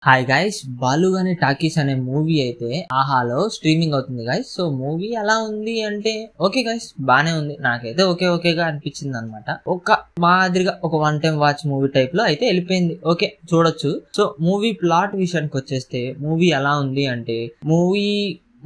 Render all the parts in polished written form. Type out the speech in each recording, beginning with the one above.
Hi guys, Balu అనే talkies అనే movie అయితే ఆహాలో స్ట్రీమింగ్ అవుతుంది గైస్. సో మూవీ ఎలా ఉంది అంటే ఓకే గైస్, బానే ఉంది. నాకైతే ఓకేగా అనిపించింది అనమాట. ఒక మాదిరిగా ఒక one time watch movie type లో అయితే వెళ్ళిపోయింది. ఓకే, చూడొచ్చు. సో మూవీ ప్లాట్ విషయానికి వచ్చేస్తే మూవీ ఎలా ఉంది అంటే, మూవీ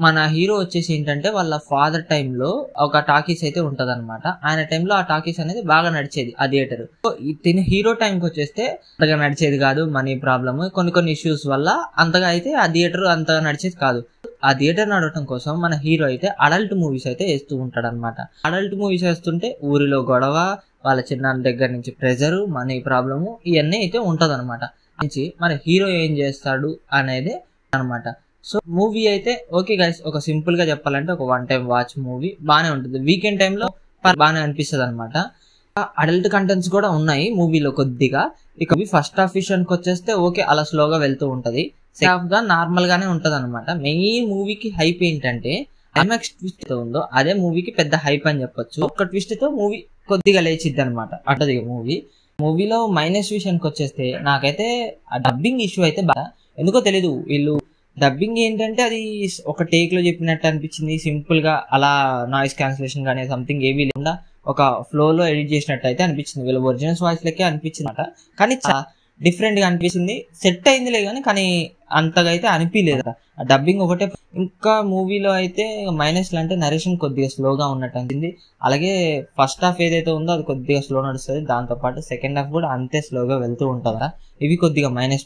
మన హీరో వచ్చేసి ఏంటంటే వాళ్ళ ఫాదర్ టైంలో ఒక టాకీస్ అయితే ఉంటది అనమాట. ఆయన టైంలో ఆ టాకీస్ అనేది బాగా నడిచేది, ఆ థియేటర్. సో తిని హీరో టైంకి వచ్చేస్తే అంతగా నడిచేది కాదు. మనీ ప్రాబ్లమ్, కొన్ని ఇష్యూస్ వల్ల అంతగా అయితే ఆ థియేటర్ అంతగా నడిచేది కాదు. ఆ థియేటర్ నడవటం కోసం మన హీరో అయితే అడల్ట్ మూవీస్ అయితే వేస్తూ ఉంటాడు అనమాట. అడల్ట్ మూవీస్ వేస్తుంటే ఊరిలో గొడవ, వాళ్ళ చిన్న దగ్గర నుంచి ప్రెజరు, మనీ ప్రాబ్లము, ఇవన్నీ అయితే ఉంటది అనమాట. మన హీరో ఏం చేస్తాడు అనేది అనమాట. సో మూవీ అయితే ఓకే గైస్, ఒక సింపుల్ గా చెప్పాలంటే ఒక వన్ టైం వాచ్ మూవీ బానే ఉంటుంది. వీకెండ్ టైంలో బాగానే అనిపిస్తుంది అనమాట. అడల్ట్ కంటెంట్స్ కూడా ఉన్నాయి మూవీలో కొద్దిగా. ఇక ఫస్ట్ హాఫ్ విషయానికి వచ్చేస్తే ఓకే, అలా స్లోగా వెళ్తూ ఉంటది. సెకండ్ హాఫ్ గా నార్మల్ గానే ఉంటది అనమాట. మెయిన్ మూవీకి హైప్ ఏంటంటే క్లైమాక్స్ ట్విస్ట్ ఉందో అదే మూవీకి పెద్ద హైప్ అని చెప్పొచ్చు. ఒక్క ట్విస్ట్ తో మూవీ కొద్దిగా లేచిద్ది అనమాట. అటది మూవీలో మైనస్ విషయానికి వచ్చేస్తే నాకైతే ఆ డబ్బింగ్ ఇష్యూ అయితే బాగా ఎందుకో తెలీదు. వీళ్ళు డబ్బింగ్ ఏంటంటే అది ఒక టేక్ లో చెప్పినట్టు అనిపించింది. సింపుల్ గా అలా నాయిస్ క్యాన్సిలేషన్ కానీ సంథింగ్ ఏవీ లేకుండా ఒక ఫ్లో లో ఎడిట్ చేసినట్టు అయితే అనిపించింది. వీళ్ళ ఒరిజినల్స్ వాయిస్ లెక్కే అనిపించింది అనమాట. కానీ డిఫరెంట్ గా అనిపించింది. సెట్ అయిందిలే కానీ అంతగా అయితే అనిపించలేదు. ఆ డబ్బింగ్ ఒకటే. ఇంకా మూవీలో అయితే మైనస్ అంటే నరేషన్ కొద్దిగా స్లోగా ఉన్నట్టు అనిపించింది. అలాగే ఫస్ట్ హాఫ్ ఏదైతే ఉందో అది కొద్దిగా స్లో నడుస్తుంది. దాంతో పాటు సెకండ్ హాఫ్ కూడా అంతే స్లోగా వెళ్తూ ఉంటుందా. ఇవి కొద్దిగా మైనస్.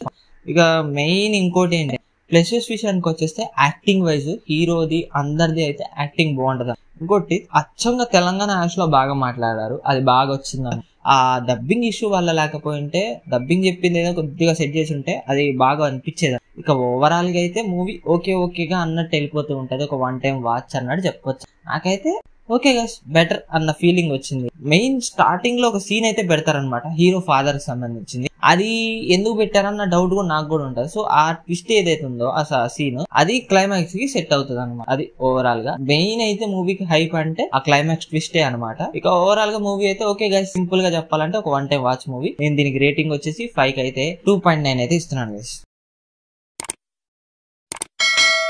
ఇక మెయిన్ ఇంకోటి ఏంటి ప్లసెస్ విషయానికి వచ్చేస్తే యాక్టింగ్ వైజ్ హీరోది అందరిది అయితే యాక్టింగ్ బాగుంటది. ఇంకోటి అచ్చంగా తెలంగాణ యాష్ లో బాగా మాట్లాడారు, అది బాగా వచ్చిందని. ఆ డబ్బింగ్ ఇష్యూ వల్ల లేకపోయింటే డబ్బింగ్ చెప్పింది ఏదో కొద్దిగా సెట్ చేసి ఉంటే అది బాగా అనిపించేది. ఇక ఓవరాల్ గా అయితే మూవీ ఓకేగా అన్నట్టు వెళ్ళిపోతూ ఉంటది. ఒక వన్ టైం వాచ్ అన్నట్టు చెప్పొచ్చు. నాకైతే ఓకే గైస్, బెటర్ అన్న ఫీలింగ్ వచ్చింది. మెయిన్ స్టార్టింగ్ లో ఒక సీన్ అయితే పెడతారనమాట హీరో ఫాదర్ కి సంబంధించింది. అది ఎందుకు పెట్టారన్న డౌట్ కూడా నాకు కూడా ఉంటుంది. సో ఆ ట్విస్ట్ ఏదైతే ఉందో ఆ సీన్ అది క్లైమాక్స్ కి సెట్ అవుతుంది అనమాట. అది ఓవరాల్ గా మెయిన్ అయితే మూవీకి హైప్ అంటే ఆ క్లైమాక్స్ ట్విస్టే అనమాట. ఇక ఓవరాల్ గా మూవీ అయితే ఓకే గైస్, సింపుల్ గా చెప్పాలంటే ఒక వన్ టైం వాచ్ మూవీ. నేను దీనికి రేటింగ్ వచ్చేసి 5 అయితే 2.9 అయితే ఇస్తున్నాను గైస్.